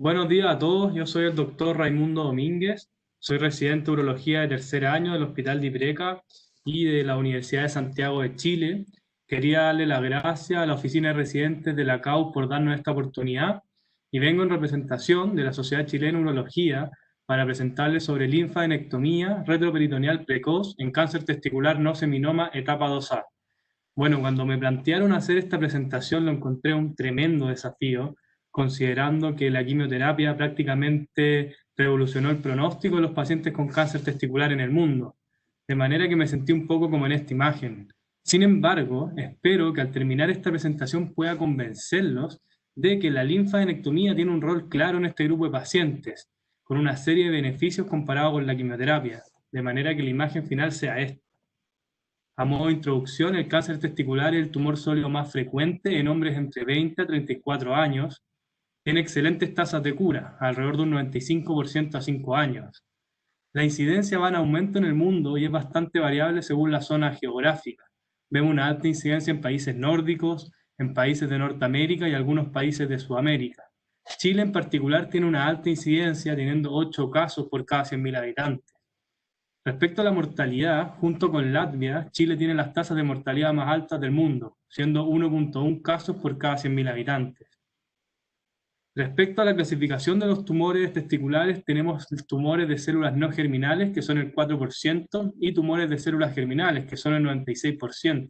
Buenos días a todos, yo soy el doctor Raimundo Domínguez, soy residente de urología de tercer año del Hospital de Ipreca y de la Universidad de Santiago de Chile. Quería darle las gracias a la oficina de residentes de la CAU por darnos esta oportunidad y vengo en representación de la Sociedad Chilena de Urología para presentarles sobre linfadenectomía retroperitoneal precoz en cáncer testicular no seminoma etapa 2A. Bueno, cuando me plantearon hacer esta presentación lo encontré un tremendo desafío, considerando que la quimioterapia prácticamente revolucionó el pronóstico de los pacientes con cáncer testicular en el mundo, de manera que me sentí un poco como en esta imagen. Sin embargo, espero que al terminar esta presentación pueda convencerlos de que la linfadenectomía tiene un rol claro en este grupo de pacientes, con una serie de beneficios comparados con la quimioterapia, de manera que la imagen final sea esta. A modo de introducción, el cáncer testicular es el tumor sólido más frecuente en hombres entre 20 a 34 años. Tiene excelentes tasas de cura, alrededor de un 95% a 5 años. La incidencia va en aumento en el mundo y es bastante variable según la zona geográfica. Vemos una alta incidencia en países nórdicos, en países de Norteamérica y algunos países de Sudamérica. Chile en particular tiene una alta incidencia, teniendo 8 casos por cada 100.000 habitantes. Respecto a la mortalidad, junto con Latvia, Chile tiene las tasas de mortalidad más altas del mundo, siendo 1,1 casos por cada 100.000 habitantes. Respecto a la clasificación de los tumores testiculares, tenemos tumores de células no germinales, que son el 4%, y tumores de células germinales, que son el 96%,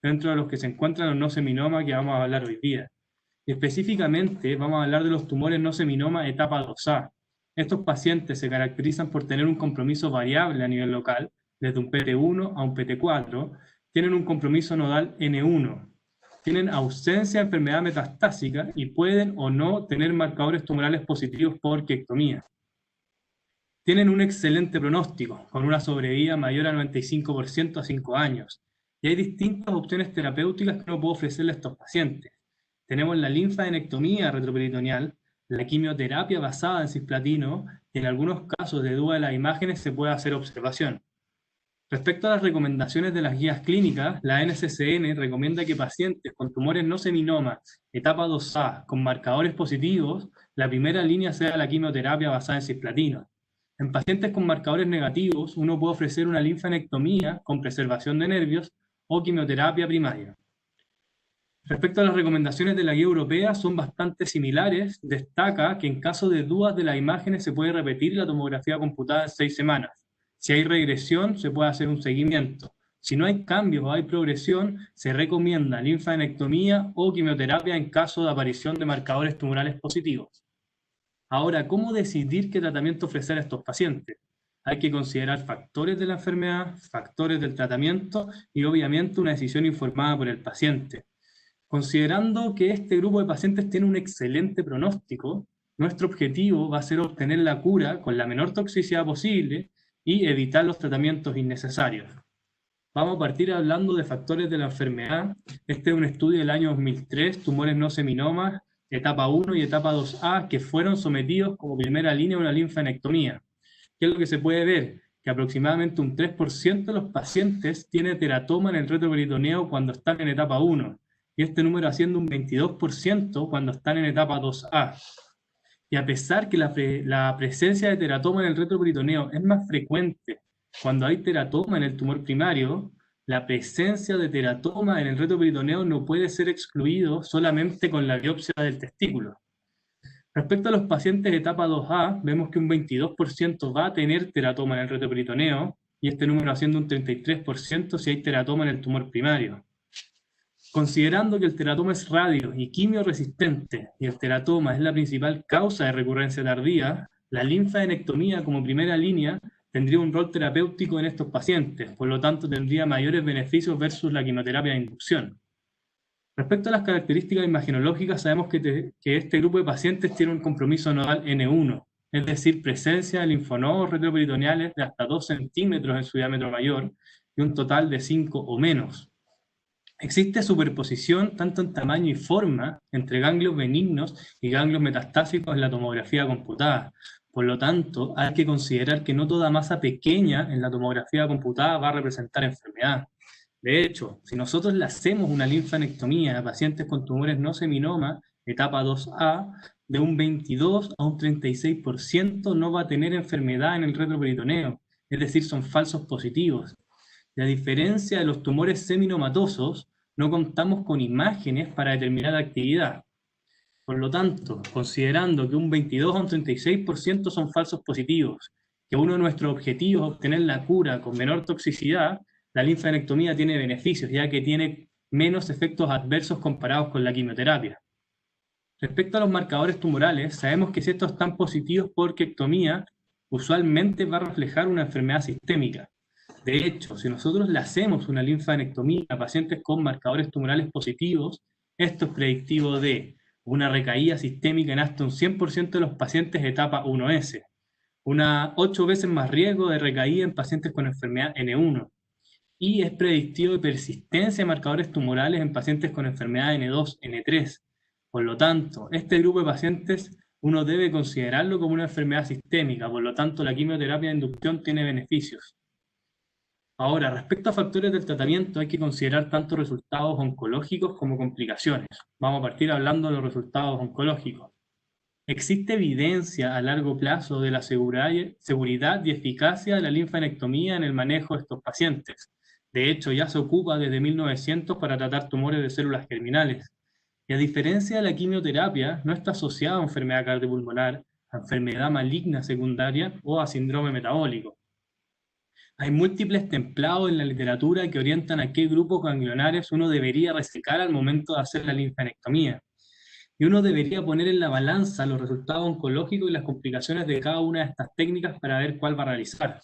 dentro de los que se encuentran los no seminoma que vamos a hablar hoy día. Específicamente, vamos a hablar de los tumores no seminoma etapa 2A. Estos pacientes se caracterizan por tener un compromiso variable a nivel local, desde un PT1 a un PT4, tienen un compromiso nodal N1, tienen ausencia de enfermedad metastásica y pueden o no tener marcadores tumorales positivos por orquiectomía. Tienen un excelente pronóstico, con una sobrevida mayor al 95% a 5 años. Y hay distintas opciones terapéuticas que uno puede ofrecerle a estos pacientes. Tenemos la linfadenectomía retroperitoneal, la quimioterapia basada en cisplatino, y en algunos casos de duda de las imágenes se puede hacer observación. Respecto a las recomendaciones de las guías clínicas, la NCCN recomienda que pacientes con tumores no seminoma, etapa 2A, con marcadores positivos, la primera línea sea la quimioterapia basada en cisplatino. En pacientes con marcadores negativos, uno puede ofrecer una linfanectomía con preservación de nervios o quimioterapia primaria. Respecto a las recomendaciones de la guía europea, son bastante similares. Destaca que en caso de dudas de las imágenes se puede repetir la tomografía computada en 6 semanas. Si hay regresión, se puede hacer un seguimiento. Si no hay cambios o hay progresión, se recomienda linfadenectomía o quimioterapia en caso de aparición de marcadores tumorales positivos. Ahora, ¿cómo decidir qué tratamiento ofrecer a estos pacientes? Hay que considerar factores de la enfermedad, factores del tratamiento y obviamente una decisión informada por el paciente. Considerando que este grupo de pacientes tiene un excelente pronóstico, nuestro objetivo va a ser obtener la cura con la menor toxicidad posible y evitar los tratamientos innecesarios. Vamos a partir hablando de factores de la enfermedad. Este es un estudio del año 2003, tumores no seminomas, etapa 1 y etapa 2A, que fueron sometidos como primera línea a una linfadenectomía. ¿Qué es lo que se puede ver? Que aproximadamente un 3% de los pacientes tiene teratoma en el retroperitoneo cuando están en etapa 1, y este número asciende un 22% cuando están en etapa 2A. Y a pesar que la presencia de teratoma en el retroperitoneo es más frecuente cuando hay teratoma en el tumor primario, la presencia de teratoma en el retroperitoneo no puede ser excluido solamente con la biopsia del testículo. Respecto a los pacientes de etapa 2A, vemos que un 22% va a tener teratoma en el retroperitoneo, y este número asciende un 33% si hay teratoma en el tumor primario. Considerando que el teratoma es radio y quimioresistente y el teratoma es la principal causa de recurrencia tardía, la linfadenectomía como primera línea tendría un rol terapéutico en estos pacientes, por lo tanto tendría mayores beneficios versus la quimioterapia de inducción. Respecto a las características imagenológicas, sabemos que este grupo de pacientes tiene un compromiso nodal N1, es decir, presencia de linfonodos retroperitoneales de hasta 2 centímetros en su diámetro mayor y un total de 5 o menos. Existe superposición tanto en tamaño y forma entre ganglios benignos y ganglios metastásicos en la tomografía computada. Por lo tanto, hay que considerar que no toda masa pequeña en la tomografía computada va a representar enfermedad. De hecho, si nosotros le hacemos una linfanectomía a pacientes con tumores no seminoma, etapa 2A, de un 22 a un 36% no va a tener enfermedad en el retroperitoneo, es decir, son falsos positivos. Y a diferencia de los tumores seminomatosos, no contamos con imágenes para determinar actividad. Por lo tanto, considerando que un 22 a un 36% son falsos positivos, que uno de nuestros objetivos es obtener la cura con menor toxicidad, la linfadenectomía tiene beneficios, ya que tiene menos efectos adversos comparados con la quimioterapia. Respecto a los marcadores tumorales, sabemos que si estos están positivos por ectomía, usualmente va a reflejar una enfermedad sistémica. De hecho, si nosotros le hacemos una linfadenectomía a pacientes con marcadores tumorales positivos, esto es predictivo de una recaída sistémica en hasta un 100% de los pacientes de etapa 1S, una 8 veces más riesgo de recaída en pacientes con enfermedad N1, y es predictivo de persistencia de marcadores tumorales en pacientes con enfermedad N2, N3. Por lo tanto, este grupo de pacientes uno debe considerarlo como una enfermedad sistémica, por lo tanto la quimioterapia de inducción tiene beneficios. Ahora, respecto a factores del tratamiento, hay que considerar tanto resultados oncológicos como complicaciones. Vamos a partir hablando de los resultados oncológicos. Existe evidencia a largo plazo de la seguridad y eficacia de la linfadenectomía en el manejo de estos pacientes. De hecho, ya se ocupa desde 1900 para tratar tumores de células germinales. Y a diferencia de la quimioterapia, no está asociada a enfermedad cardiopulmonar, a enfermedad maligna secundaria o a síndrome metabólico. Hay múltiples templados en la literatura que orientan a qué grupos ganglionares uno debería resecar al momento de hacer la linfadenectomía. Y uno debería poner en la balanza los resultados oncológicos y las complicaciones de cada una de estas técnicas para ver cuál va a realizar.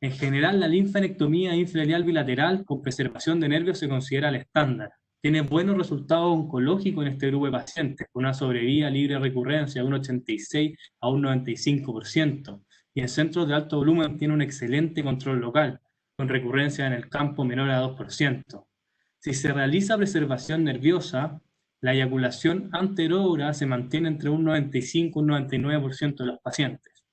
En general, la linfadenectomía infraileal bilateral con preservación de nervios se considera el estándar. Tiene buenos resultados oncológicos en este grupo de pacientes, con una sobrevida libre de recurrencia de un 86 a un 95%. Y en centros de alto volumen tiene un excelente control local, con recurrencia en el campo menor a 2%. Si se realiza preservación nerviosa, la eyaculación anterógrada se mantiene entre un 95 y un 99% de los pacientes.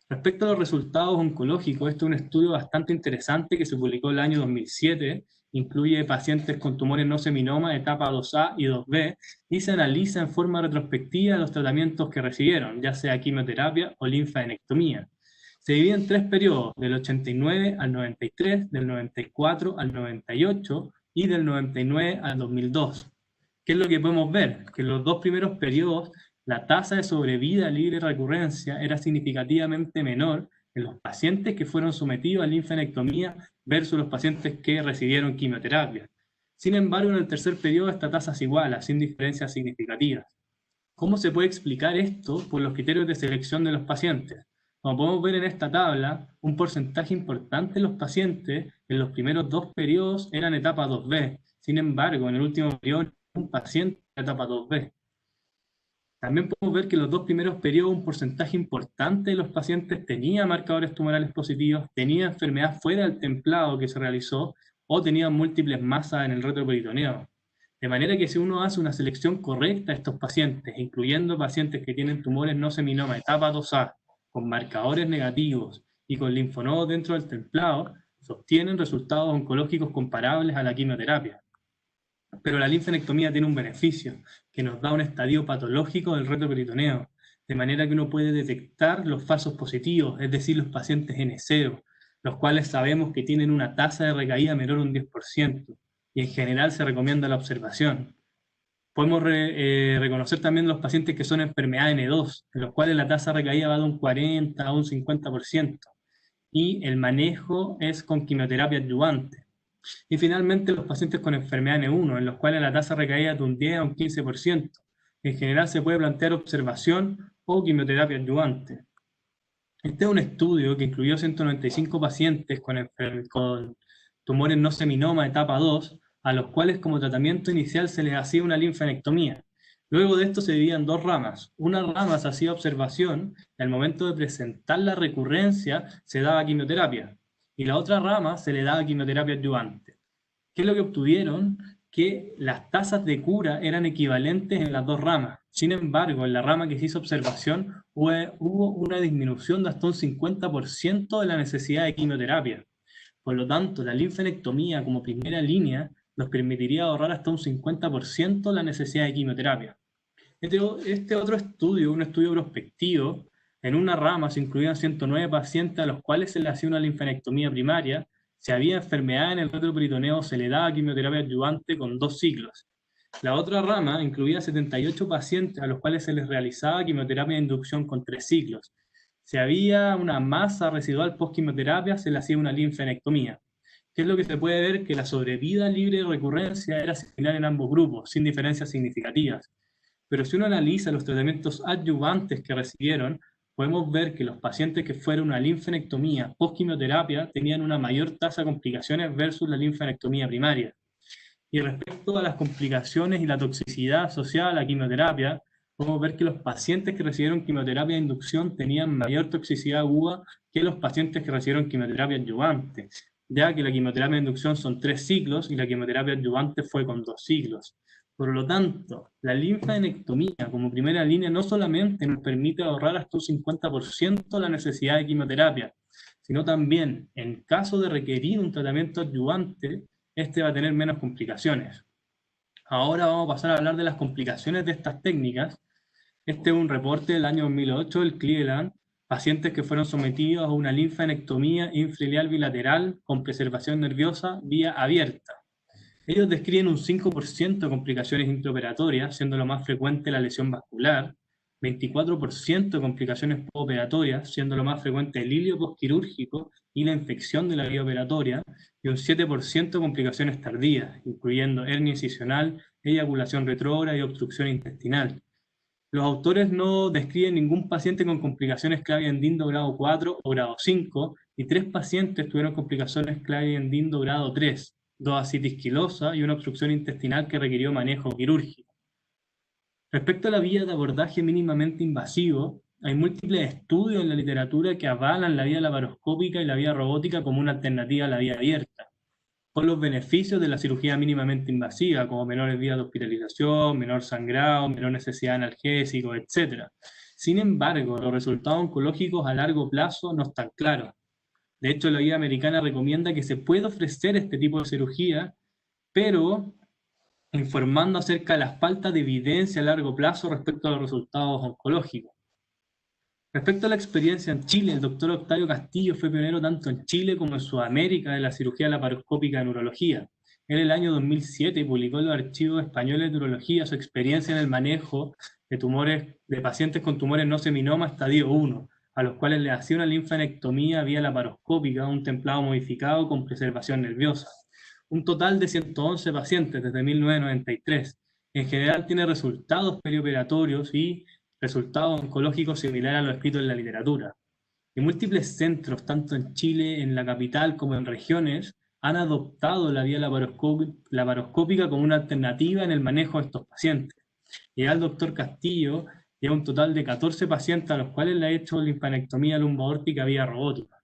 Respecto a los resultados oncológicos, este es un estudio bastante interesante que se publicó el año 2007, incluye pacientes con tumores no seminoma de etapa 2A y 2B, y se analiza en forma retrospectiva los tratamientos que recibieron, ya sea quimioterapia o linfadenectomía. Se divide en 3 periodos, del 89 al 93, del 94 al 98 y del 99 al 2002. ¿Qué es lo que podemos ver? Que en los 2 primeros periodos la tasa de sobrevida libre de recurrencia era significativamente menor en los pacientes que fueron sometidos a linfadenectomía versus los pacientes que recibieron quimioterapia. Sin embargo, en el tercer periodo esta tasa se iguala, sin diferencias significativas. ¿Cómo se puede explicar esto? Por los criterios de selección de los pacientes. Como podemos ver en esta tabla, un porcentaje importante de los pacientes en los primeros 2 periodos eran etapa 2B. Sin embargo, en el último periodo, un paciente en etapa 2B. También podemos ver que en los 2 primeros periodos un porcentaje importante de los pacientes tenía marcadores tumorales positivos, tenía enfermedad fuera del templado que se realizó o tenía múltiples masas en el retroperitoneo. De manera que si uno hace una selección correcta de estos pacientes, incluyendo pacientes que tienen tumores no seminoma etapa 2A, con marcadores negativos y con linfonodos dentro del templado, se obtienen resultados oncológicos comparables a la quimioterapia. Pero la linfadenectomía tiene un beneficio, que nos da un estadio patológico del retroperitoneo, de manera que uno puede detectar los falsos positivos, es decir, los pacientes N0, los cuales sabemos que tienen una tasa de recaída menor a un 10%, y en general se recomienda la observación. Podemos reconocer también los pacientes que son enfermedad N2, en los cuales la tasa de recaída va de un 40 a un 50%, y el manejo es con quimioterapia adyuvante. Y finalmente los pacientes con enfermedad N1, en los cuales la tasa de recaída es de un 10 a un 15%. En general se puede plantear observación o quimioterapia adyuvante. Este es un estudio que incluyó 195 pacientes con tumores no seminoma etapa 2, a los cuales como tratamiento inicial se les hacía una linfadenectomía. Luego de esto se dividían 2 ramas. Una rama se hacía observación y al momento de presentar la recurrencia se daba quimioterapia. Y la otra rama se le daba quimioterapia adyuvante. ¿Qué es lo que obtuvieron? Que las tasas de cura eran equivalentes en las 2 ramas. Sin embargo, en la rama que se hizo observación hubo una disminución de hasta un 50% de la necesidad de quimioterapia. Por lo tanto, la linfadenectomía como primera línea nos permitiría ahorrar hasta un 50% la necesidad de quimioterapia. Este otro estudio, un estudio prospectivo, en una rama se incluían 109 pacientes a los cuales se les hacía una linfadenectomía primaria. Si había enfermedad en el retroperitoneo, se le daba quimioterapia adyuvante con 2 ciclos. La otra rama incluía 78 pacientes a los cuales se les realizaba quimioterapia de inducción con 3 ciclos. Si había una masa residual post-quimioterapia, se le hacía una linfadenectomía. ¿Qué es lo que se puede ver? Que la sobrevida libre de recurrencia era similar en ambos grupos, sin diferencias significativas. Pero si uno analiza los tratamientos adyuvantes que recibieron, podemos ver que los pacientes que fueron una linfadenectomía post-quimioterapia tenían una mayor tasa de complicaciones versus la linfadenectomía primaria. Y respecto a las complicaciones y la toxicidad asociada a la quimioterapia, podemos ver que los pacientes que recibieron quimioterapia de inducción tenían mayor toxicidad aguda que los pacientes que recibieron quimioterapia adyuvante, ya que la quimioterapia de inducción son 3 ciclos y la quimioterapia adyuvante fue con 2 ciclos. Por lo tanto, la linfadenectomía como primera línea no solamente nos permite ahorrar hasta un 50% la necesidad de quimioterapia, sino también, en caso de requerir un tratamiento adyuvante, este va a tener menos complicaciones. Ahora vamos a pasar a hablar de las complicaciones de estas técnicas. Este es un reporte del año 2008 del Cleveland, pacientes que fueron sometidos a una linfadenectomía infraileal bilateral con preservación nerviosa vía abierta. Ellos describen un 5% de complicaciones intraoperatorias, siendo lo más frecuente la lesión vascular, 24% de complicaciones postoperatorias, siendo lo más frecuente el hilio postquirúrgico y la infección de la vía operatoria, y un 7% de complicaciones tardías, incluyendo hernia incisional, eyaculación retrógrada y obstrucción intestinal. Los autores no describen ningún paciente con complicaciones Clavien-Dindo grado 4 o grado 5, y 3 pacientes tuvieron complicaciones Clavien-Dindo grado 3, 2 ascitis quilosa y una obstrucción intestinal que requirió manejo quirúrgico. Respecto a la vía de abordaje mínimamente invasivo, hay múltiples estudios en la literatura que avalan la vía laparoscópica y la vía robótica como una alternativa a la vía abierta, con los beneficios de la cirugía mínimamente invasiva, como menores días de hospitalización, menor sangrado, menor necesidad de analgésicos, etc. Sin embargo, los resultados oncológicos a largo plazo no están claros. De hecho, la guía americana recomienda que se puede ofrecer este tipo de cirugía, pero informando acerca de la falta de evidencia a largo plazo respecto a los resultados oncológicos. Respecto a la experiencia en Chile, el doctor Octavio Castillo fue pionero tanto en Chile como en Sudamérica de la cirugía laparoscópica de neurología. En el año 2007 publicó en los archivos españoles de neurología su experiencia en el manejo de tumores de pacientes con tumores no seminoma estadio 1, a los cuales le hacía una linfadenectomía vía laparoscópica, un templado modificado con preservación nerviosa. Un total de 111 pacientes desde 1993. En general tiene resultados perioperatorios y resultados oncológicos similares a lo escrito en la literatura. Y múltiples centros, tanto en Chile, en la capital, como en regiones, han adoptado la vía laparoscópica como una alternativa en el manejo de estos pacientes. Y el doctor Castillo lleva un total de 14 pacientes a los cuales le ha hecho linfadenectomía lumboaórtica vía robótica.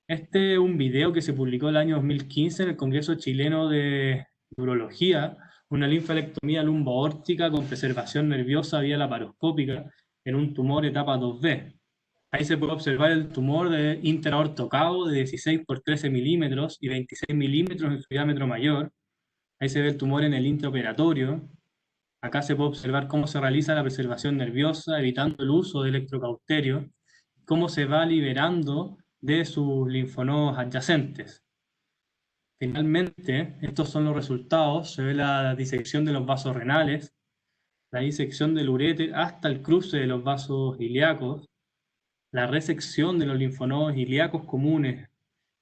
Este es un video que se publicó el año 2015 en el Congreso Chileno de Urología, una linfadenectomía lumboaórtica con preservación nerviosa vía laparoscópica en un tumor etapa 2B. Ahí se puede observar el tumor de interaorto cavo de 16 por 13 milímetros y 26 milímetros en su diámetro mayor. Ahí se ve el tumor en el intraoperatorio. Acá se puede observar cómo se realiza la preservación nerviosa, evitando el uso de electrocauterio, cómo se va liberando de sus linfonodos adyacentes. Finalmente, estos son los resultados. Se ve la disección de los vasos renales, la disección del uréter hasta el cruce de los vasos ilíacos, la resección de los linfonodos ilíacos comunes,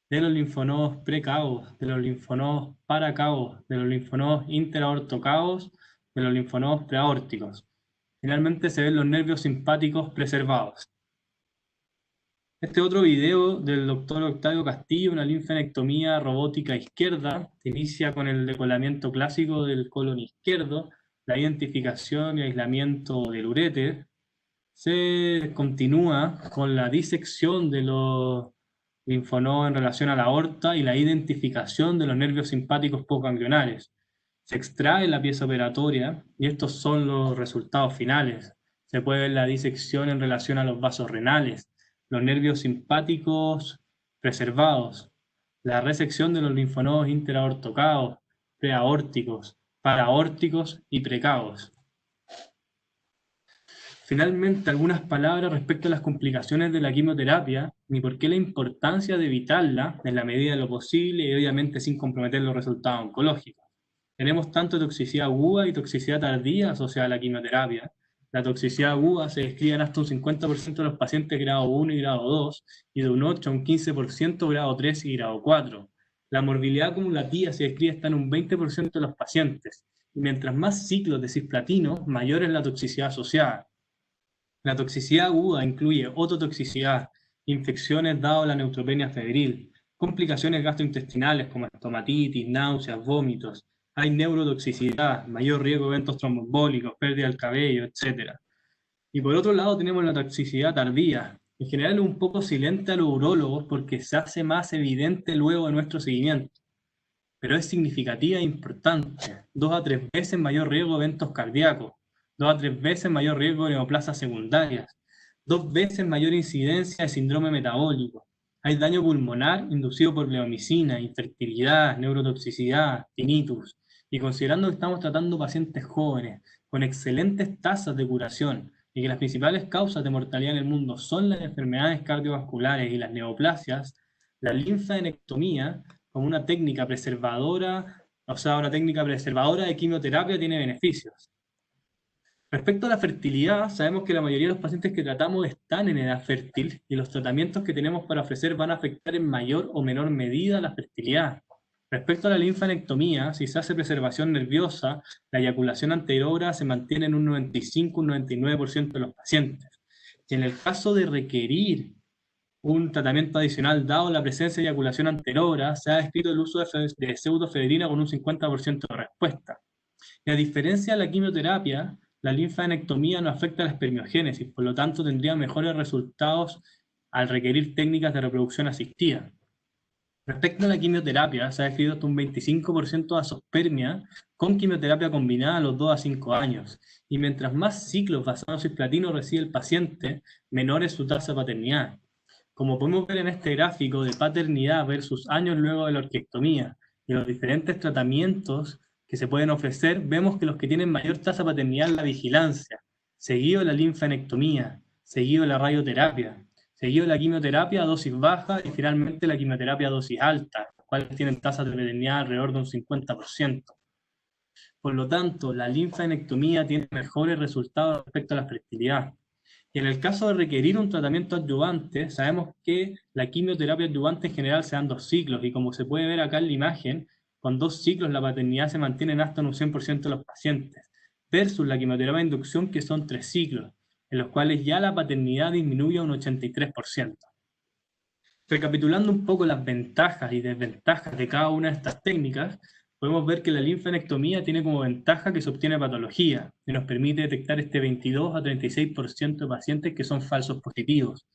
de los linfonodos precavos, de los linfonodos paracavos, de los linfonodos interaortocavos, de los linfonodos preaórticos. Finalmente se ven los nervios simpáticos preservados. Este otro video del doctor Octavio Castillo, una linfadenectomía robótica izquierda, se inicia con el decolamiento clásico del colon izquierdo, la identificación y aislamiento del uréter, se continúa con la disección de los linfonodos en relación a la aorta y la identificación de los nervios simpáticos postganglionares. Se extrae la pieza operatoria y estos son los resultados finales. Se puede ver la disección en relación a los vasos renales, los nervios simpáticos preservados, la resección de los linfonodos interaortocaos, preaórticos, paraórticos y precavos. Finalmente, algunas palabras respecto a las complicaciones de la quimioterapia y por qué la importancia de evitarla en la medida de lo posible y obviamente sin comprometer los resultados oncológicos. Tenemos tanto toxicidad aguda y toxicidad tardía asociada a la quimioterapia. La toxicidad aguda se describe en hasta un 50% de los pacientes grado 1 y grado 2 y de un 8 a un 15% grado 3 y grado 4. La morbilidad acumulativa se describe hasta en un 20% de los pacientes. Y mientras más ciclos de cisplatino, mayor es la toxicidad asociada. La toxicidad aguda incluye ototoxicidad, infecciones dado la neutropenia febril, complicaciones gastrointestinales como estomatitis, náuseas, vómitos. Hay neurotoxicidad, mayor riesgo de eventos tromboembólicos, pérdida del cabello, etc. Y por otro lado tenemos la toxicidad tardía. En general es un poco silente a los urólogos porque se hace más evidente luego de nuestro seguimiento, pero es significativa e importante. 2 a 3 veces mayor riesgo de eventos cardíacos, 2 a 3 veces mayor riesgo de neoplasias secundarias, 2 veces mayor incidencia de síndrome metabólico. Hay daño pulmonar inducido por bleomicina, infertilidad, neurotoxicidad, tinnitus. Y considerando que estamos tratando pacientes jóvenes con excelentes tasas de curación y que las principales causas de mortalidad en el mundo son las enfermedades cardiovasculares y las neoplasias, la linfadenectomía como una técnica preservadora, o sea, una técnica preservadora de quimioterapia tiene beneficios. Respecto a la fertilidad, sabemos que la mayoría de los pacientes que tratamos están en edad fértil y los tratamientos que tenemos para ofrecer van a afectar en mayor o menor medida la fertilidad. Respecto a la linfanectomía, si se hace preservación nerviosa, la eyaculación anterógrada se mantiene en un 95 un 99% de los pacientes. Y en el caso de requerir un tratamiento adicional dado la presencia de eyaculación anterógrada, se ha descrito el uso de pseudofedrina con un 50% de respuesta. Y a diferencia de la quimioterapia, la linfadenectomía no afecta a la espermiogénesis, por lo tanto tendría mejores resultados al requerir técnicas de reproducción asistida. Respecto a la quimioterapia, se ha descrito hasta un 25% de asospermia con quimioterapia combinada a los 2 a 5 años. Y mientras más ciclos basados en cisplatino recibe el paciente, menor es su tasa de paternidad. Como podemos ver en este gráfico de paternidad versus años luego de la orquiectomía y los diferentes tratamientos que se pueden ofrecer, vemos que los que tienen mayor tasa de paternidad es la vigilancia, seguido la linfanectomía, seguido la radioterapia, seguido la quimioterapia a dosis baja y finalmente la quimioterapia a dosis alta, las cuales tienen tasas de paternidad alrededor de un 50%. Por lo tanto, la linfanectomía tiene mejores resultados respecto a la fertilidad. Y en el caso de requerir un tratamiento adyuvante, sabemos que la quimioterapia adyuvante en general se dan 2 ciclos, y como se puede ver acá en la imagen, con 2 ciclos la paternidad se mantiene hasta en un 100% de los pacientes, versus la quimioterapia de inducción que son 3 ciclos, en los cuales ya la paternidad disminuye a un 83%. Recapitulando un poco las ventajas y desventajas de cada una de estas técnicas, podemos ver que la linfanectomía tiene como ventaja que se obtiene patología, que nos permite detectar este 22 a 36% de pacientes que son falsos positivos.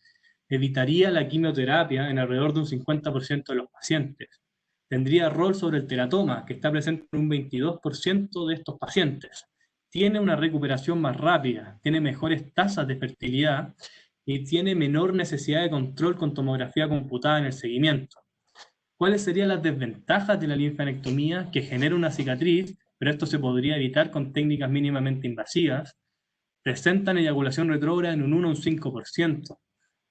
Evitaría la quimioterapia en alrededor de un 50% de los pacientes. Tendría rol sobre el teratoma, que está presente en un 22% de estos pacientes. Tiene una recuperación más rápida, tiene mejores tasas de fertilidad y tiene menor necesidad de control con tomografía computada en el seguimiento. ¿Cuáles serían las desventajas de la linfanectomía? Que genera una cicatriz, pero esto se podría evitar con técnicas mínimamente invasivas. Presentan eyaculación retrógrada en un 1 a un 5%.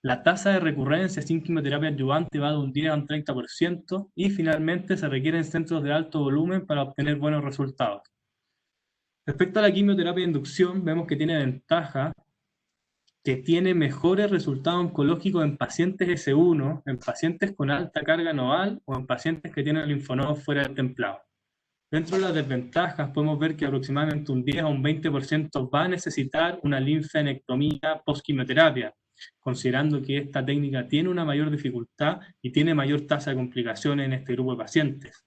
La tasa de recurrencia sin quimioterapia adyuvante va de un 10 a un 30%. Y finalmente se requieren centros de alto volumen para obtener buenos resultados. Respecto a la quimioterapia de inducción, vemos que tiene ventaja que tiene mejores resultados oncológicos en pacientes S1, en pacientes con alta carga nodal o en pacientes que tienen linfonodos fuera del templado. Dentro de las desventajas podemos ver que aproximadamente un 10 a un 20% va a necesitar una linfanectomía post-quimioterapia, considerando que esta técnica tiene una mayor dificultad y tiene mayor tasa de complicaciones en este grupo de pacientes.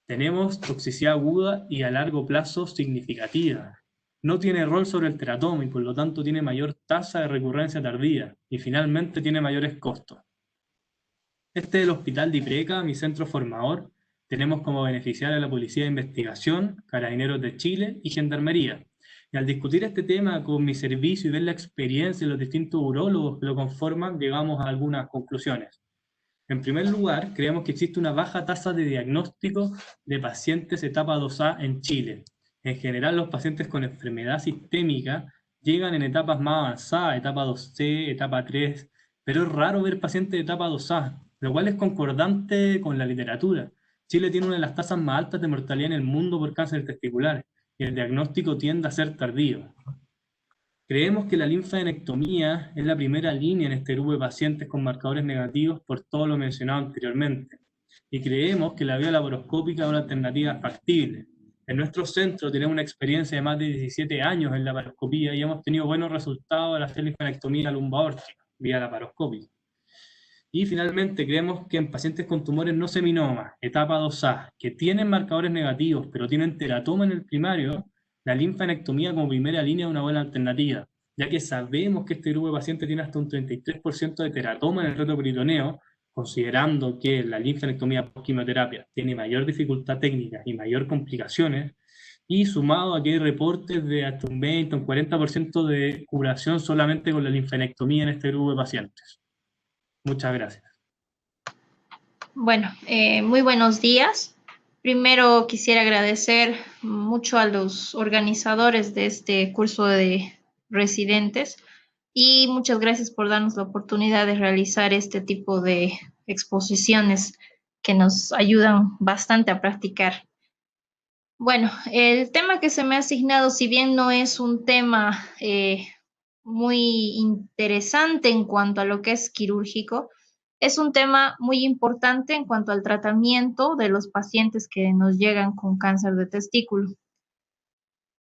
Tenemos toxicidad aguda y a largo plazo significativa. No tiene rol sobre el teratoma y por lo tanto tiene mayor tasa de recurrencia tardía y finalmente tiene mayores costos. Este es el Hospital de Ipreca, mi centro formador. Tenemos como beneficiaria a la Policía de Investigación, Carabineros de Chile y Gendarmería. Y al discutir este tema con mi servicio y ver la experiencia de los distintos urólogos que lo conforman, llegamos a algunas conclusiones. En primer lugar, creemos que existe una baja tasa de diagnóstico de pacientes etapa 2A en Chile. En general, los pacientes con enfermedad sistémica llegan en etapas más avanzadas, etapa 2C, etapa 3, pero es raro ver pacientes de etapa 2A, lo cual es concordante con la literatura. Chile tiene una de las tasas más altas de mortalidad en el mundo por cáncer testicular y el diagnóstico tiende a ser tardío. Creemos que la linfadenectomía es la primera línea en este grupo de pacientes con marcadores negativos por todo lo mencionado anteriormente. Y creemos que la vía laparoscópica es una alternativa factible. En nuestro centro tenemos una experiencia de más de 17 años en laparoscopía y hemos tenido buenos resultados al hacer linfadenectomía lumbaórtica vía laparoscópica. Y finalmente, creemos que en pacientes con tumores no seminoma, etapa 2A, que tienen marcadores negativos, pero tienen teratoma en el primario, la linfadenectomía como primera línea es una buena alternativa, ya que sabemos que este grupo de pacientes tiene hasta un 33% de teratoma en el retroperitoneo, considerando que la linfadenectomía post-quimioterapia tiene mayor dificultad técnica y mayor complicaciones, y sumado a que hay reportes de hasta un 20 o un 40% de curación solamente con la linfadenectomía en este grupo de pacientes. Muchas gracias. Bueno, muy buenos días. Primero quisiera agradecer mucho a los organizadores de este curso de residentes y muchas gracias por darnos la oportunidad de realizar este tipo de exposiciones que nos ayudan bastante a practicar. Bueno, el tema que se me ha asignado, si bien no es un tema muy interesante en cuanto a lo que es quirúrgico, es un tema muy importante en cuanto al tratamiento de los pacientes que nos llegan con cáncer de testículo.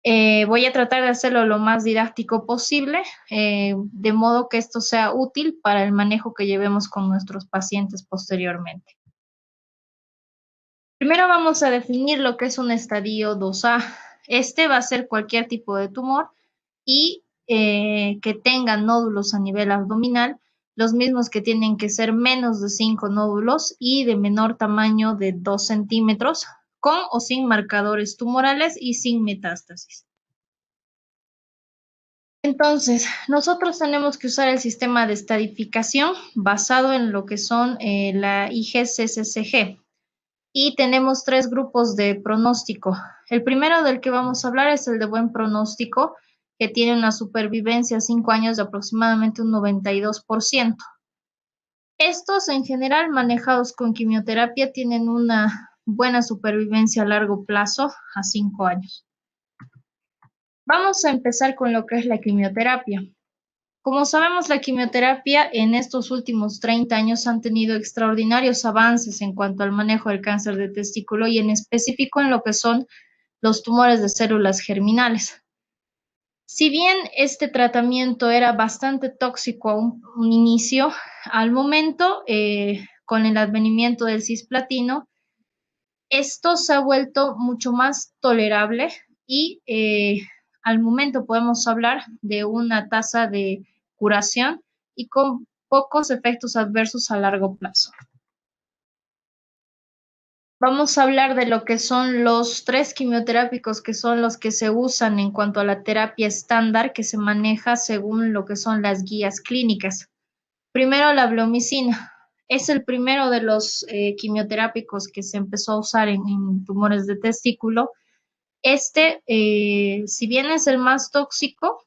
Voy a tratar de hacerlo lo más didáctico posible, de modo que esto sea útil para el manejo que llevemos con nuestros pacientes posteriormente. Primero vamos a definir lo que es un estadio 2A. Este va a ser cualquier tipo de tumor y que tenga nódulos a nivel abdominal, los mismos que tienen que ser menos de 5 nódulos y de menor tamaño de 2 centímetros, con o sin marcadores tumorales y sin metástasis. Entonces, nosotros tenemos que usar el sistema de estadificación basado en lo que son la IG-CCCG. Y tenemos 3 grupos de pronóstico. El primero del que vamos a hablar es el de buen pronóstico, que tiene una supervivencia a 5 años de aproximadamente un 92%. Estos, en general, manejados con quimioterapia, tienen una buena supervivencia a largo plazo, a 5 años. Vamos a empezar con lo que es la quimioterapia. Como sabemos, la quimioterapia en estos últimos 30 años han tenido extraordinarios avances en cuanto al manejo del cáncer de testículo y en específico en lo que son los tumores de células germinales. Si bien este tratamiento era bastante tóxico a un inicio, al momento, con el advenimiento del cisplatino, esto se ha vuelto mucho más tolerable y al momento podemos hablar de una tasa de curación y con pocos efectos adversos a largo plazo. Vamos a hablar de lo que son los 3 quimioterápicos que son los que se usan en cuanto a la terapia estándar que se maneja según lo que son las guías clínicas. Primero, la bleomicina. Es el primero de los quimioterápicos que se empezó a usar en tumores de testículo. Si bien es el más tóxico,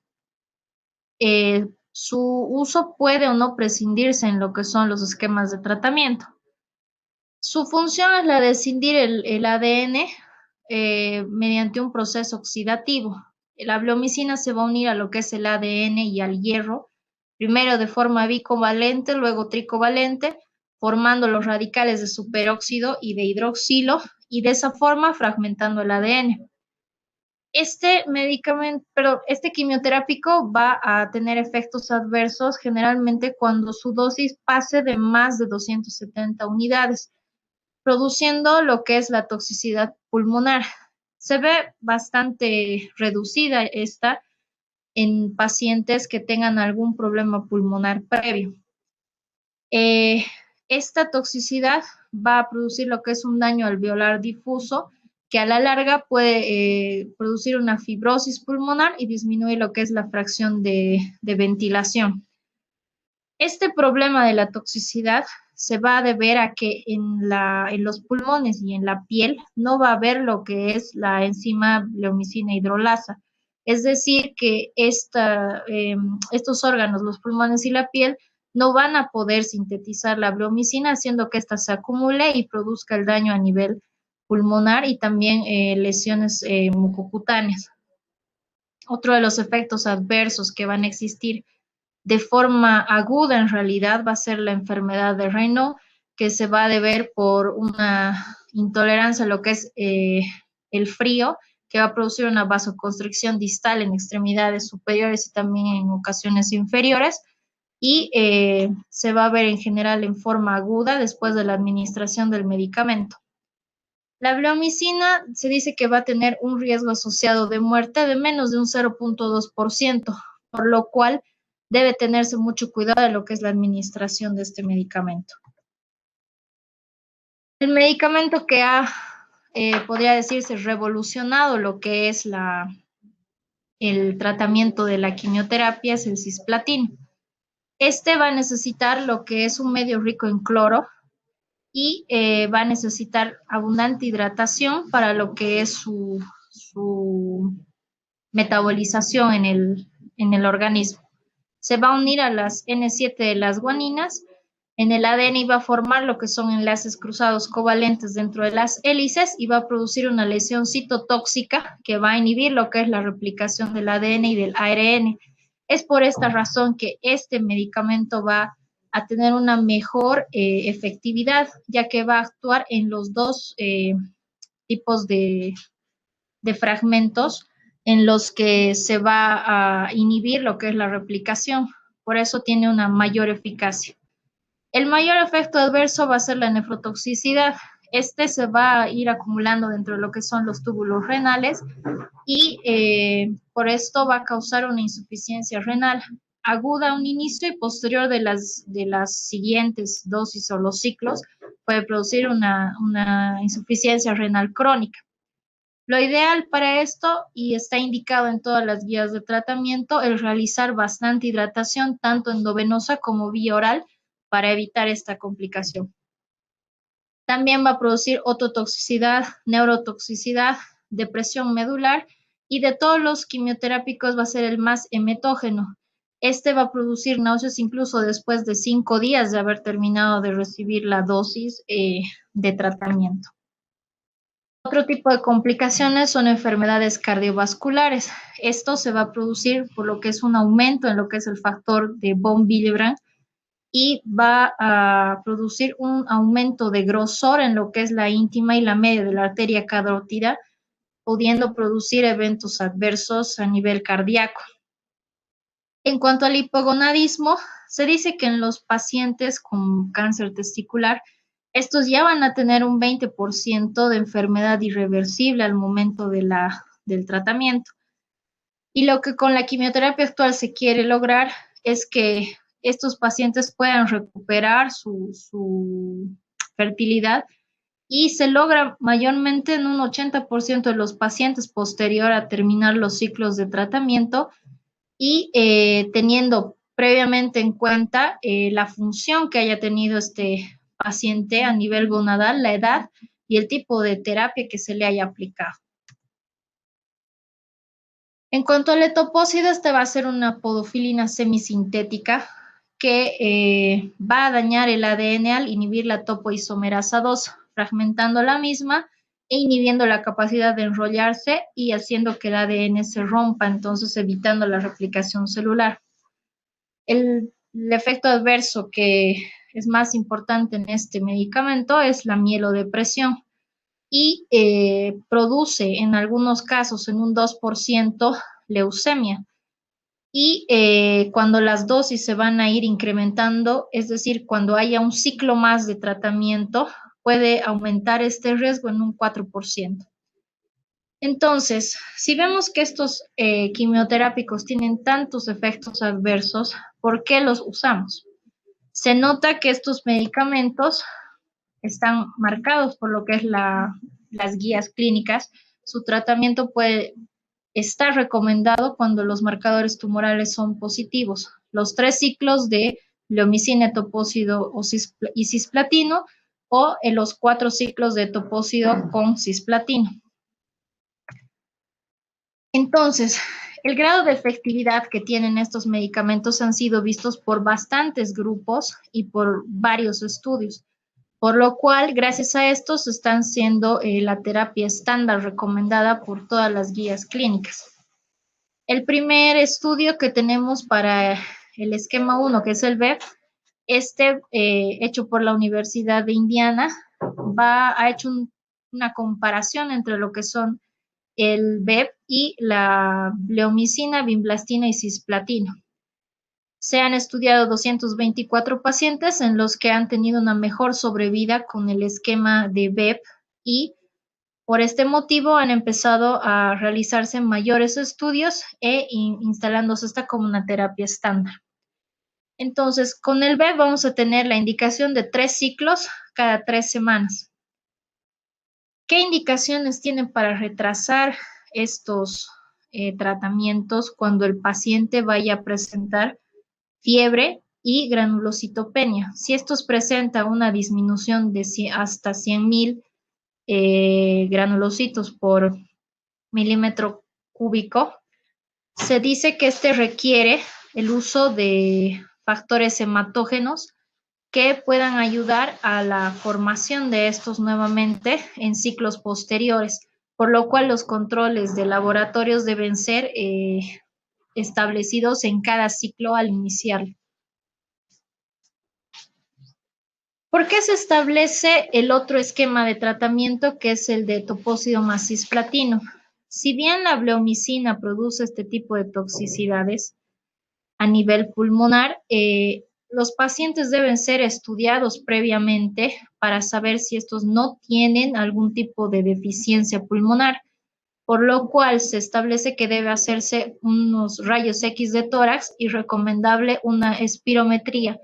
su uso puede o no prescindirse en lo que son los esquemas de tratamiento. Su función es la de escindir el ADN mediante un proceso oxidativo. La bleomicina se va a unir a lo que es el ADN y al hierro, primero de forma bicovalente, luego tricovalente, formando los radicales de superóxido y de hidroxilo, y de esa forma fragmentando el ADN. Este quimioterápico va a tener efectos adversos generalmente cuando su dosis pase de más de 270 unidades, produciendo lo que es la toxicidad pulmonar. Se ve bastante reducida esta en pacientes que tengan algún problema pulmonar previo. Esta toxicidad va a producir lo que es un daño alveolar difuso, que a la larga puede producir una fibrosis pulmonar y disminuir lo que es la fracción de ventilación. Este problema de la toxicidad se va a deber a que en los pulmones y en la piel no va a haber lo que es la enzima bleomicina hidrolasa, Es decir, que estos órganos, los pulmones y la piel, no van a poder sintetizar la bleomicina, haciendo que ésta se acumule y produzca el daño a nivel pulmonar y también lesiones mucocutáneas. Otro de los efectos adversos que van a existir de forma aguda en realidad va a ser la enfermedad de Raynaud, que se va a deber por una intolerancia a lo que es el frío, que va a producir una vasoconstricción distal en extremidades superiores y también en ocasiones inferiores, y se va a ver en general en forma aguda después de la administración del medicamento. La bleomicina se dice que va a tener un riesgo asociado de muerte de menos de un 0.2%, por lo cual debe tenerse mucho cuidado de lo que es la administración de este medicamento. El medicamento que ha, podría decirse, revolucionado lo que es el tratamiento de la quimioterapia es el cisplatino. Este va a necesitar lo que es un medio rico en cloro y va a necesitar abundante hidratación para lo que es su metabolización en el organismo. Se va a unir a las N7 de las guaninas en el ADN y va a formar lo que son enlaces cruzados covalentes dentro de las hélices y va a producir una lesión citotóxica que va a inhibir lo que es la replicación del ADN y del ARN. Es por esta razón que este medicamento va a tener una mejor efectividad, ya que va a actuar en los dos tipos de fragmentos en los que se va a inhibir lo que es la replicación. Por eso tiene una mayor eficacia. El mayor efecto adverso va a ser la nefrotoxicidad. Este se va a ir acumulando dentro de lo que son los túbulos renales y por esto va a causar una insuficiencia renal aguda a un inicio y posterior de las siguientes dosis o los ciclos puede producir una insuficiencia renal crónica. Lo ideal para esto, y está indicado en todas las guías de tratamiento, es realizar bastante hidratación, tanto endovenosa como vía oral, para evitar esta complicación. También va a producir ototoxicidad, neurotoxicidad, depresión medular, y de todos los quimioterápicos va a ser el más emetógeno. Este va a producir náuseas incluso después de 5 días de haber terminado de recibir la dosis de tratamiento. Otro tipo de complicaciones son enfermedades cardiovasculares. Esto se va a producir por lo que es un aumento en lo que es el factor de von Willebrand y va a producir un aumento de grosor en lo que es la íntima y la media de la arteria carótida, pudiendo producir eventos adversos a nivel cardíaco. En cuanto al hipogonadismo, se dice que en los pacientes con cáncer testicular, estos ya van a tener un 20% de enfermedad irreversible al momento del tratamiento. Y lo que con la quimioterapia actual se quiere lograr es que estos pacientes puedan recuperar su fertilidad y se logra mayormente en un 80% de los pacientes posterior a terminar los ciclos de tratamiento y teniendo previamente en cuenta la función que haya tenido este paciente a nivel gonadal, la edad y el tipo de terapia que se le haya aplicado. En cuanto al etopósido, este va a ser una podofilina semisintética que va a dañar el ADN al inhibir la topoisomerasa 2, fragmentando la misma e inhibiendo la capacidad de enrollarse y haciendo que el ADN se rompa, entonces evitando la replicación celular. El efecto adverso que es más importante en este medicamento es la mielodepresión y produce en algunos casos en un 2% leucemia. Y cuando las dosis se van a ir incrementando, es decir, cuando haya un ciclo más de tratamiento, puede aumentar este riesgo en un 4%. Entonces, si vemos que estos quimioterápicos tienen tantos efectos adversos, ¿por qué los usamos? Se nota que estos medicamentos están marcados por lo que es las guías clínicas. Su tratamiento puede estar recomendado cuando los marcadores tumorales son positivos. Los 3 ciclos de bleomicina, etopósido y cisplatino o en los 4 ciclos de etopósido con cisplatino. Entonces, El grado de efectividad que tienen estos medicamentos han sido vistos por bastantes grupos y por varios estudios, por lo cual, gracias a estos, están siendo la terapia estándar recomendada por todas las guías clínicas. El primer estudio que tenemos para el esquema 1, que es el BEP, hecho por la Universidad de Indiana, ha hecho una comparación entre lo que son el BEP y la bleomicina, vinblastina y cisplatino. Se han estudiado 224 pacientes en los que han tenido una mejor sobrevida con el esquema de BEP y por este motivo han empezado a realizarse mayores estudios instalándose esta como una terapia estándar. Entonces, con el BEP vamos a tener la indicación de 3 ciclos cada 3 semanas. ¿Qué indicaciones tienen para retrasar estos tratamientos cuando el paciente vaya a presentar fiebre y granulocitopenia? Si estos presentan una disminución de hasta 100.000 granulocitos por milímetro cúbico, se dice que este requiere el uso de factores hematógenos que puedan ayudar a la formación de estos nuevamente en ciclos posteriores, por lo cual los controles de laboratorios deben ser establecidos en cada ciclo al iniciarlo. ¿Por qué se establece el otro esquema de tratamiento que es el de topósido más cisplatino? Si bien la bleomicina produce este tipo de toxicidades a nivel pulmonar, los pacientes deben ser estudiados previamente para saber si estos no tienen algún tipo de deficiencia pulmonar, por lo cual se establece que debe hacerse unos rayos X de tórax y recomendable una espirometría.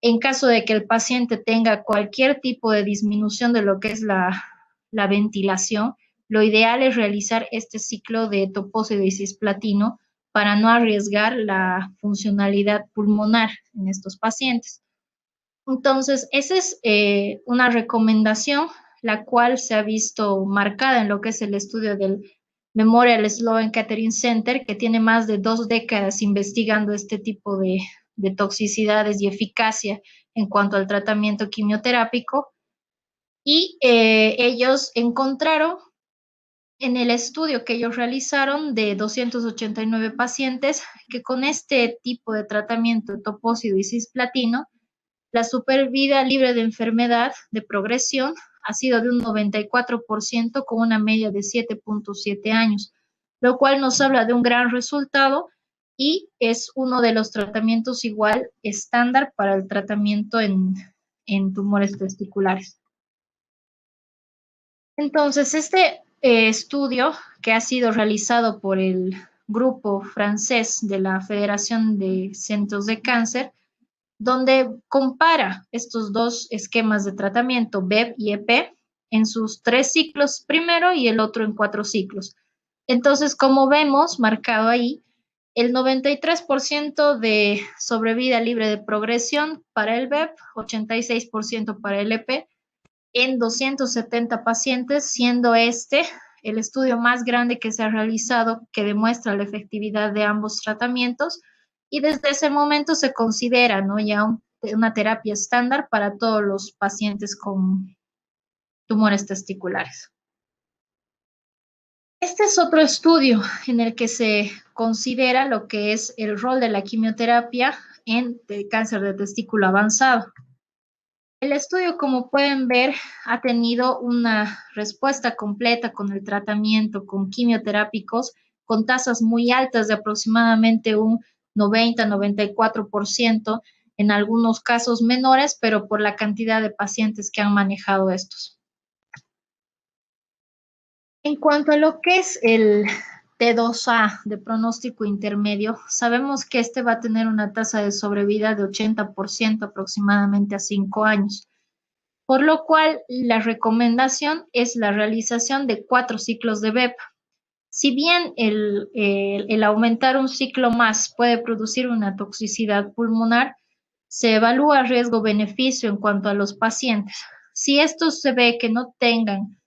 En caso de que el paciente tenga cualquier tipo de disminución de lo que es la ventilación, lo ideal es realizar este ciclo de topósido y cisplatino para no arriesgar la funcionalidad pulmonar en estos pacientes. Entonces, esa es una recomendación, la cual se ha visto marcada en lo que es el estudio del Memorial Sloan Kettering Center, que tiene más de 2 décadas investigando este tipo de toxicidades y eficacia en cuanto al tratamiento quimioterápico. Y ellos encontraron en el estudio que ellos realizaron de 289 pacientes que con este tipo de tratamiento de topósido y cisplatino, la supervida libre de enfermedad de progresión ha sido de un 94% con una media de 7.7 años, lo cual nos habla de un gran resultado y es uno de los tratamientos igual estándar para el tratamiento en tumores testiculares. Entonces, este estudio que ha sido realizado por el grupo francés de la Federación de Centros de Cáncer, donde compara estos dos esquemas de tratamiento, BEP y EP, en sus 3 ciclos primero y el otro en 4 ciclos. Entonces, como vemos marcado ahí, el 93% de sobrevida libre de progresión para el BEP, 86% para el EP, en 270 pacientes, siendo este el estudio más grande que se ha realizado que demuestra la efectividad de ambos tratamientos y desde ese momento se considera, ¿no?, ya una terapia estándar para todos los pacientes con tumores testiculares. Este es otro estudio en el que se considera lo que es el rol de la quimioterapia en el cáncer de testículo avanzado. El estudio, como pueden ver, ha tenido una respuesta completa con el tratamiento con quimioterápicos con tasas muy altas de aproximadamente un 90-94%, en algunos casos menores, pero por la cantidad de pacientes que han manejado estos. En cuanto a lo que es el T2A de pronóstico intermedio, sabemos que este va a tener una tasa de sobrevida de 80% aproximadamente a 5 años, por lo cual la recomendación es la realización de 4 ciclos de BEP. Si bien el aumentar un ciclo más puede producir una toxicidad pulmonar, se evalúa riesgo-beneficio en cuanto a los pacientes. Si estos se ve que no tengan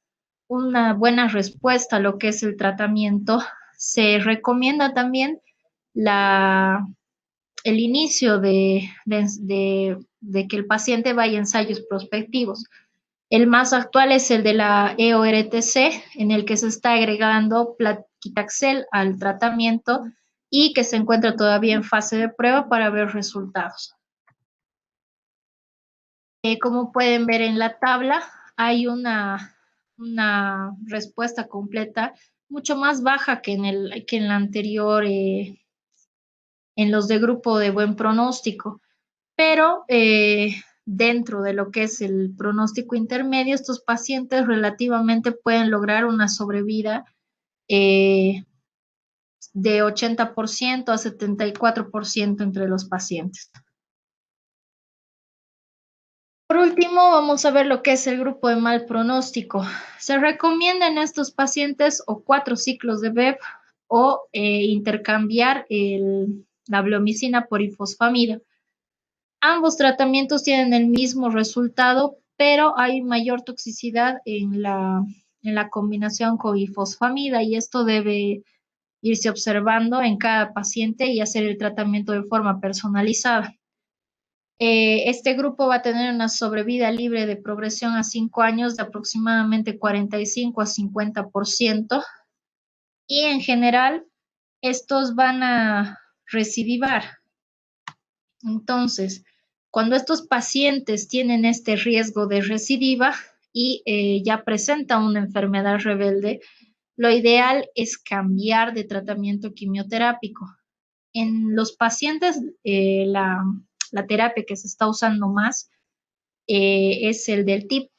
una buena respuesta a lo que es el tratamiento, se recomienda también el inicio de que el paciente vaya a ensayos prospectivos. El más actual es el de la EORTC, en el que se está agregando Placlitaxel al tratamiento y que se encuentra todavía en fase de prueba para ver resultados. Como pueden ver en la tabla, hay una respuesta completa mucho más baja que en la anterior, en los de grupo de buen pronóstico, pero dentro de lo que es el pronóstico intermedio, estos pacientes relativamente pueden lograr una sobrevida de 80% a 74% entre los pacientes. Por último, vamos a ver lo que es el grupo de mal pronóstico. Se recomienda en estos pacientes o 4 ciclos de BEP o intercambiar la bleomicina por ifosfamida. Ambos tratamientos tienen el mismo resultado, pero hay mayor toxicidad en la combinación con ifosfamida y esto debe irse observando en cada paciente y hacer el tratamiento de forma personalizada. Este grupo va a tener una sobrevida libre de progresión a 5 años de aproximadamente 45 a 50% y en general estos van a recidivar. Entonces, cuando estos pacientes tienen este riesgo de recidiva y ya presentan una enfermedad rebelde, lo ideal es cambiar de tratamiento quimioterápico. En los pacientes, la terapia que se está usando más es el del TIP,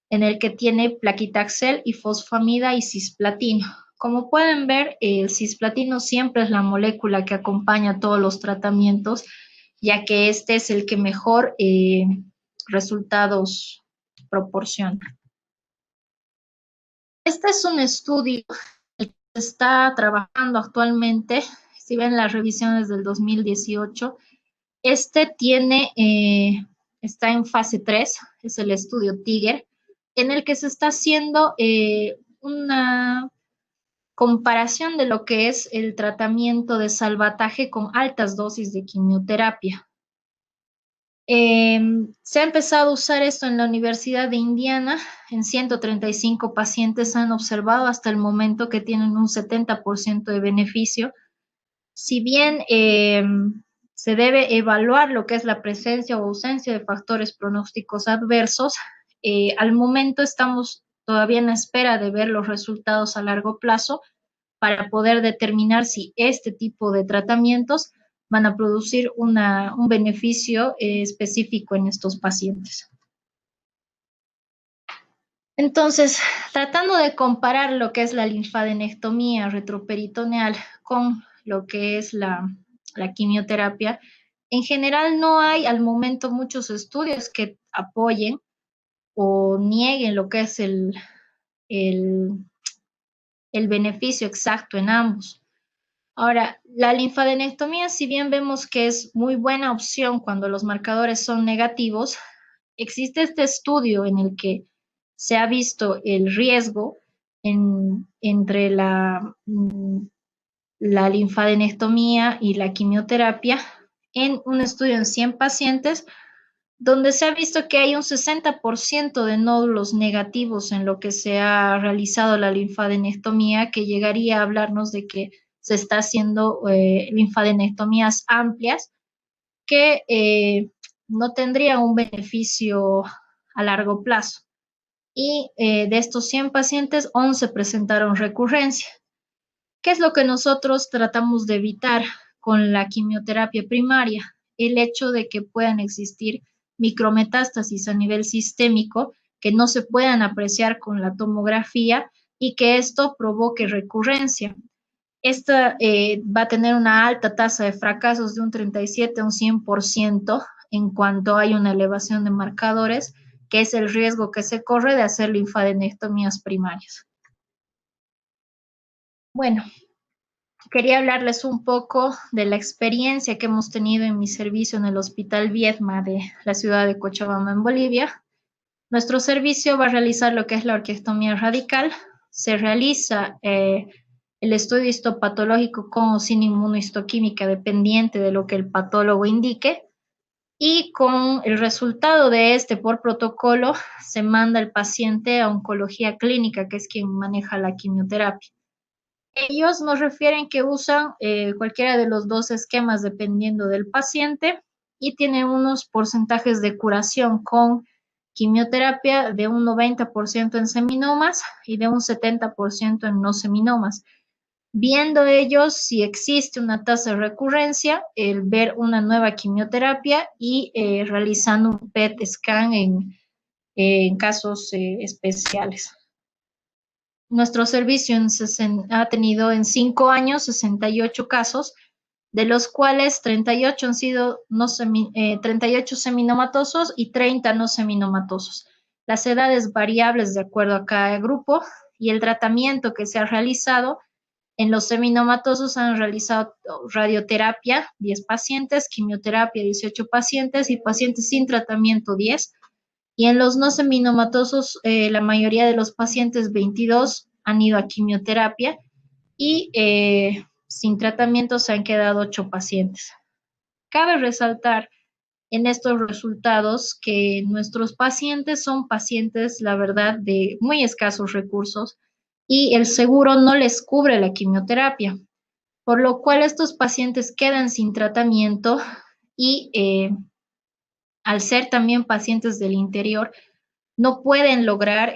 en el que tiene Placlitaxel, ifosfamida y cisplatino. Como pueden ver, el cisplatino siempre es la molécula que acompaña todos los tratamientos, ya que este es el que mejor resultados proporciona. Este es un estudio que se está trabajando actualmente, si ven las revisiones del 2018, este está en fase 3, es el estudio Tiger, en el que se está haciendo una comparación de lo que es el tratamiento de salvataje con altas dosis de quimioterapia. Se ha empezado a usar esto en la Universidad de Indiana. En 135 pacientes han observado hasta el momento que tienen un 70% de beneficio. Si bien se debe evaluar lo que es la presencia o ausencia de factores pronósticos adversos, al momento estamos todavía en espera de ver los resultados a largo plazo para poder determinar si este tipo de tratamientos van a producir un beneficio específico en estos pacientes. Entonces, tratando de comparar lo que es la linfadenectomía retroperitoneal con lo que es la quimioterapia, en general no hay al momento muchos estudios que apoyen o nieguen lo que es el beneficio exacto en ambos. Ahora, la linfadenectomía, si bien vemos que es muy buena opción cuando los marcadores son negativos, existe este estudio en el que se ha visto el riesgo entre la linfadenectomía y la quimioterapia en un estudio en 100 pacientes, donde se ha visto que hay un 60% de nódulos negativos en lo que se ha realizado la linfadenectomía, que llegaría a hablarnos de que se está haciendo linfadenectomías amplias que no tendrían un beneficio a largo plazo. Y de estos 100 pacientes, 11 presentaron recurrencia. ¿Qué es lo que nosotros tratamos de evitar con la quimioterapia primaria? El hecho de que puedan existir micrometástasis a nivel sistémico que no se puedan apreciar con la tomografía y que esto provoque recurrencia. Esta va a tener una alta tasa de fracasos de un 37 a un 100% en cuanto hay una elevación de marcadores, que es el riesgo que se corre de hacer linfadenectomías primarias. Bueno, quería hablarles un poco de la experiencia que hemos tenido en mi servicio en el Hospital Viedma de la ciudad de Cochabamba, en Bolivia. Nuestro servicio va a realizar lo que es la orquiectomía radical. Se realiza el estudio histopatológico con o sin inmunohistoquímica, dependiente de lo que el patólogo indique, y con el resultado de este por protocolo se manda el paciente a oncología clínica, que es quien maneja la quimioterapia. Ellos nos refieren que usan cualquiera de los dos esquemas dependiendo del paciente y tienen unos porcentajes de curación con quimioterapia de un 90% en seminomas y de un 70% en no seminomas. Viendo ellos si existe una tasa de recurrencia, el ver una nueva quimioterapia y realizando un PET scan en casos especiales. Nuestro servicio ha tenido en 5 años 68 casos, de los cuales 38 han sido 38 seminomatosos y 30 no seminomatosos. Las edades variables de acuerdo a cada grupo y el tratamiento que se ha realizado. En los seminomatosos han realizado radioterapia 10 pacientes, quimioterapia 18 pacientes y pacientes sin tratamiento 10. Y en los no seminomatosos, la mayoría de los pacientes, 22, han ido a quimioterapia y sin tratamiento se han quedado 8 pacientes. Cabe resaltar en estos resultados que nuestros pacientes son pacientes, la verdad, de muy escasos recursos y el seguro no les cubre la quimioterapia, por lo cual estos pacientes quedan sin tratamiento y al ser también pacientes del interior, no pueden lograr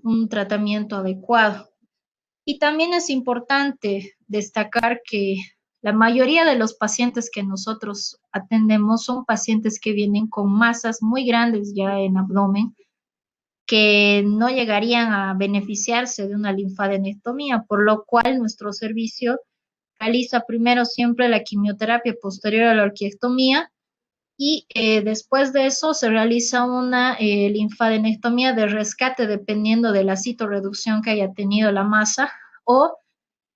un tratamiento adecuado. Y también es importante destacar que la mayoría de los pacientes que nosotros atendemos son pacientes que vienen con masas muy grandes ya en abdomen, que no llegarían a beneficiarse de una linfadenectomía, por lo cual nuestro servicio realiza primero siempre la quimioterapia posterior a la orquiectomía y después de eso se realiza una linfadenectomía de rescate dependiendo de la citorreducción que haya tenido la masa o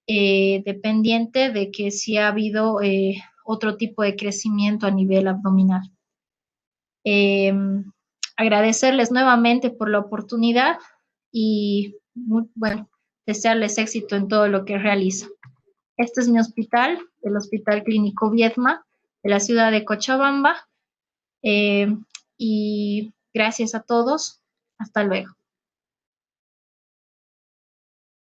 dependiente de que si ha habido otro tipo de crecimiento a nivel abdominal. Agradecerles nuevamente por la oportunidad y bueno, desearles éxito en todo lo que realizan. Este es mi hospital, el Hospital Clínico Viedma de la ciudad de Cochabamba. Y gracias a todos. Hasta luego.